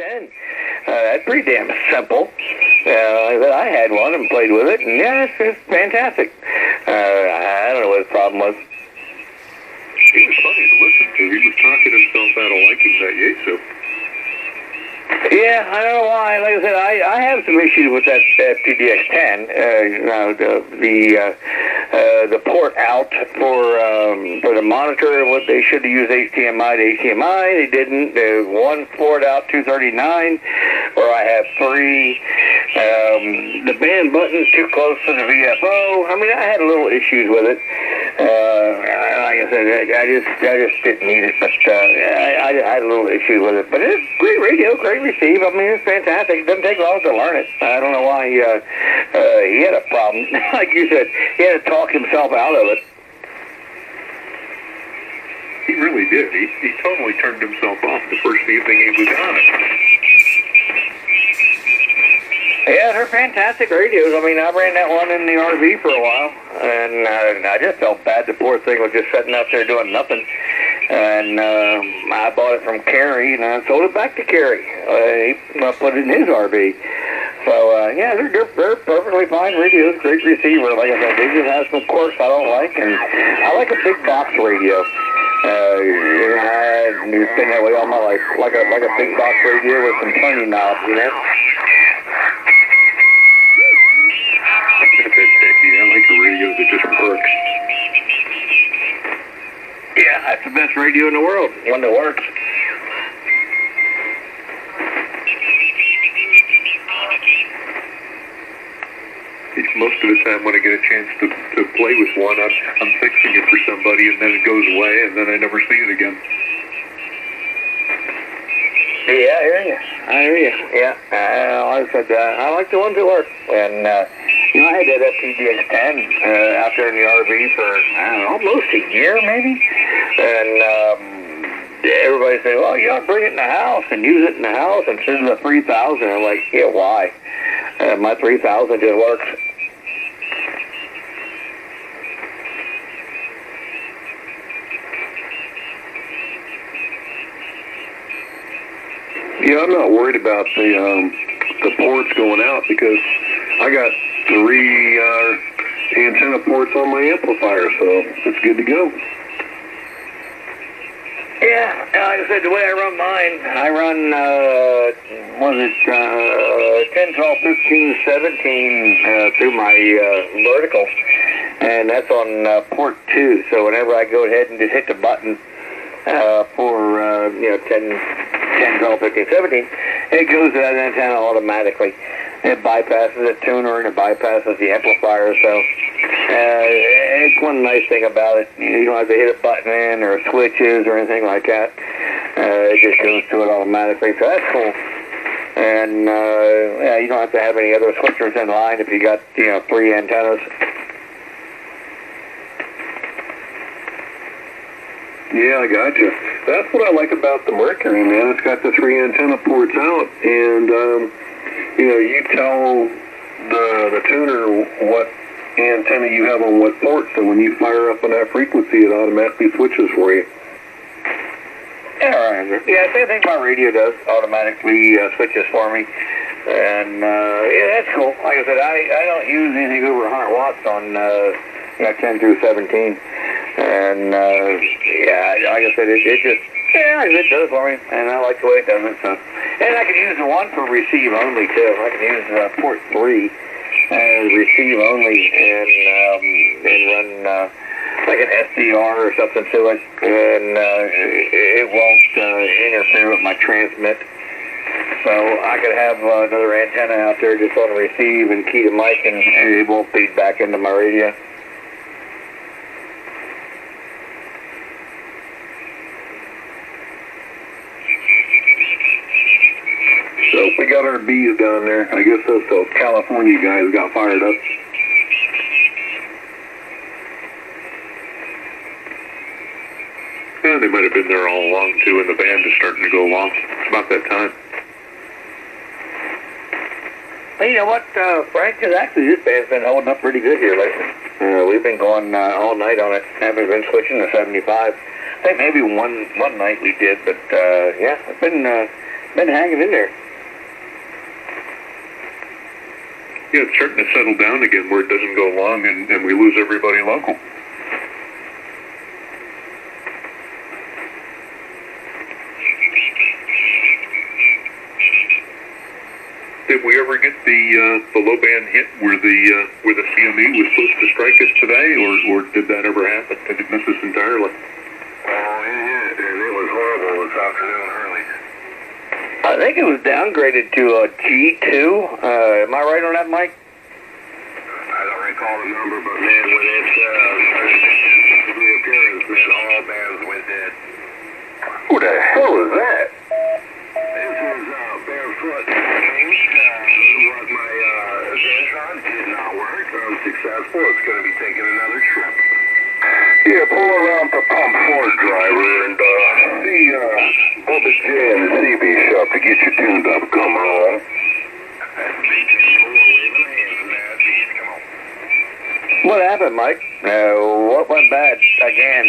PDX-10. That's pretty damn simple. I had one and played with it, and yeah, it's fantastic. I don't know what his problem was. He was funny to listen to. He was talking himself out of liking that Yaesu. Yeah, I don't know why. Like I said, I have some issues with that PDX-10. The port out for the monitor. What they should have used HDMI to HDMI. They didn't. One port out 239, where I have three. The band button's too close to the VFO. I mean, I had a little issues with it. Like I said, I just didn't need it, but I had a little issue with it. But it's great radio, great receive. I mean, it's fantastic. It doesn't take long to learn it. I don't know why he had a problem. Like you said, he had to talk himself out of it. He really did. He totally turned himself off the first evening he was on it. Yeah, they're fantastic radios. I mean, I ran that one in the RV for a while, and I just felt bad. The poor thing was just sitting out there doing nothing. And I bought it from Kerry, and I sold it back to Kerry. He put it in his RV. So, yeah, they're perfectly fine radios, great receiver. Like I said, they just have some quirks I don't like, and I like a big box radio. I've been that way all my life, like a big box radio with some turning knobs, you know? I like a radio that just works. Yeah, that's the best radio in the world, one that works. Most of the time when I get a chance to play with one, I'm fixing it for somebody, and then it goes away, and then I never see it again. Yeah, I hear you. Yeah, like I said, I like the ones that work. And, you know, I had that PDX-10 out there in the RV for, I don't know, almost a year, maybe. And everybody said, well, you ought to bring it in the house and use it in the house instead of the 3000. I'm like, yeah, why? My 3000 just works. Yeah, I'm not worried about the ports going out because I got 3 antenna ports on my amplifier, so it's good to go. Yeah, like I said, the way I run mine, I run, 10, 12, 15, 17 through my vertical, and that's on port 2. So whenever I go ahead and just hit the button for, 10, 12, 15, 17, it goes to that antenna automatically. It bypasses the tuner and it bypasses the amplifier, so it's one nice thing about it. You don't have to hit a button in or switches or anything like that. It just goes to it automatically, so that's cool. And yeah, you don't have to have any other switchers in line if you got 3 antennas. Yeah, I gotcha. That's what I like about the Mercury, man. It's got the 3 antenna ports out, and you tell the tuner what antenna you have on what port, so when you fire up on that frequency, it automatically switches for you. Yeah, yeah, same thing my radio does, automatically switches for me. And yeah, that's cool. Like I said, I don't use anything over 100 watts on 10 through 17. And yeah, like I said, it does for me, and I like the way it does it. So, and I can use the one for receive only too. I can use port 3 as receive only, and run like an SDR or something to it, and it won't interfere with my transmit. So I could have another antenna out there just on receive and key the mic, and it won't feed back into my radio. So we got our bees down there. I guess those California guys got fired up. Yeah, they might have been there all along too, and the band is starting to go along. It's about that time. Well, you know what, Frank, actually this band's been holding up pretty good here lately. We've been going all night on it. Haven't been switching to 75. I think maybe one night we did, but yeah, it's been been hanging in there. Yeah, it's starting to settle down again where it doesn't go long and we lose everybody local. Did we ever get the low band hit where the CME was supposed to strike us today, or did that ever happen? Did it miss us entirely? Oh, it hit, and it was horrible this afternoon early. I think it was downgraded to a G2. Am I right on that, Mike? I don't recall the number, but man, when it started to reappearance, man, all bands went dead. Who the hell is that? This is barefoot. What my Zentron did not work. Unsuccessful. It's going to be taking another trip. Yeah, pull around to Pump 4 driver and see Bubba J in the CB shop to get you tuned up. Come on. That's BJ4 waving a hand from that. Come on. What happened, Mike? What went bad again?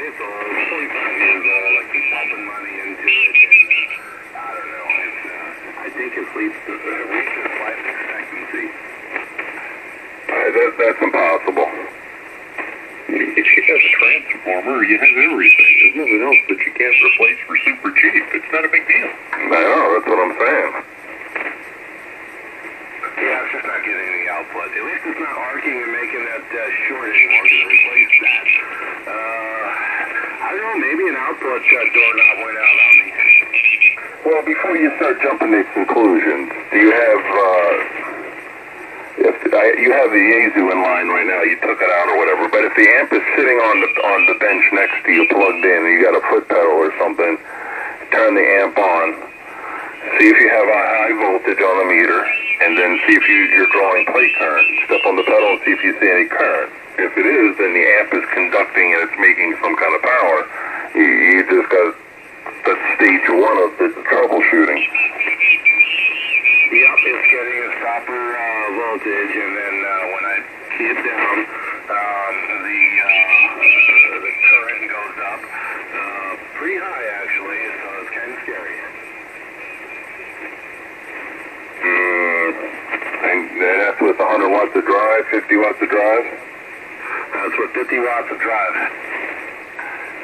It's old. 25 years old. I keep pumping money into it, and I don't know. I think it reached its life expectancy. That's impossible. If you have a transformer, you have everything. There's nothing else that you can't replace for super cheap. It's not a big deal. I know, that's what I'm saying. Yeah, it's just not getting any output. At least it's not arcing and making that short anymore to replace that. I don't know, maybe an output doorknob went out on me. Well, before you start jumping to conclusions, do you have, you have the Yaesu in line right now, you took it out or whatever, but if the amp is sitting on the bench next to you plugged in and you got a foot pedal or something, turn the amp on, see if you have a high voltage on the meter, and then see if you're drawing plate current. Step on the pedal and see if you see any current. If it is, then the amp is conducting and it's making some kind of power. You just got, that's stage one of the troubleshooting. Yep, it's getting its proper voltage, and then when I key it down, the current goes up pretty high, actually, so it's kind of scary. And that's with 100 watts of drive, 50 watts of drive? That's with 50 watts of drive.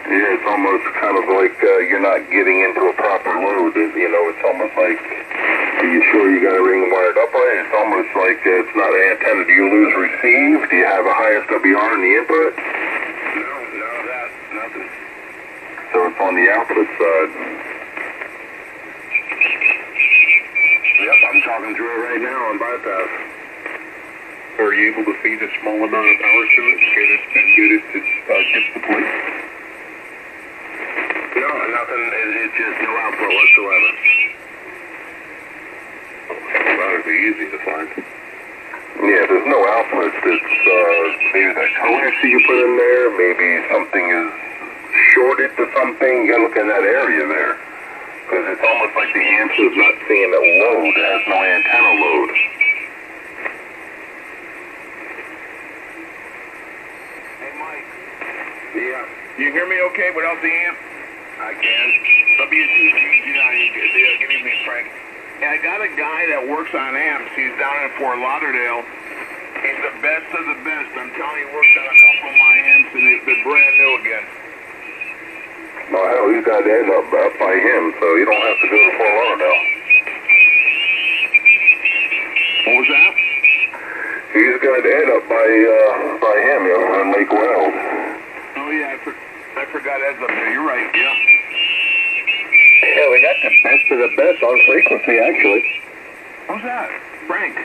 Yeah, it's almost kind of like you're not getting into a proper load. You know, it's almost like, are you sure you got everything wired up right? It's almost like it's not an antenna. Do you lose receive? Do you have a high SWR in the input? No, nothing. So it's on the output side. Yep, I'm talking through it right now on bypass. Are you able to feed a small amount of power to it, get it to get the plate? No, nothing. It's just no output whatsoever. That would be easy to find. Yeah, there's no output. It's maybe that coaxium you put in there, maybe something is shorted to something. You gotta look in that area there. Because it's almost like the amp is not seeing a load. It has no antenna load. Hey, Mike. Yeah. You hear me okay without the amp? I can. Give me Frank. Yeah, I got a guy that works on amps. He's down in Fort Lauderdale. He's the best of the best. I'm telling you, he worked on a couple of my amps, and they're brand new again. No, hell, he's got to end up by him, so you don't have to go to Fort Lauderdale. What was that? He's got to end up by him, on Lake Weld. Oh, yeah, I forgot Ed's up there. You're right, yeah. Yeah, we got the best of the best on frequency, actually. Who's that? Frank.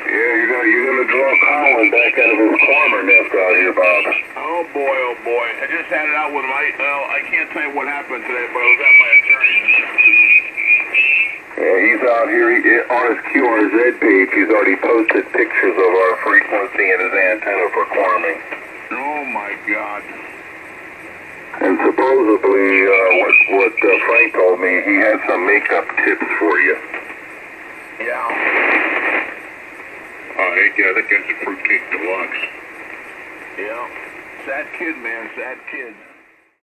Yeah, you're gonna draw Colin back out of his farmer nest out here, Bob. Oh, boy, oh, boy. I just had it out with him. I can't tell you what happened today, but I was at my attorney's this afternoon. Yeah, he's out here on his QRZ page. He's already posted pictures of our frequency and his antenna for farming. Oh, my God. And supposedly, what Frank told me, he has some makeup tips for you. Yeah. Yeah, that guy's a fruitcake deluxe. Yeah. Sad kid, man. Sad kid.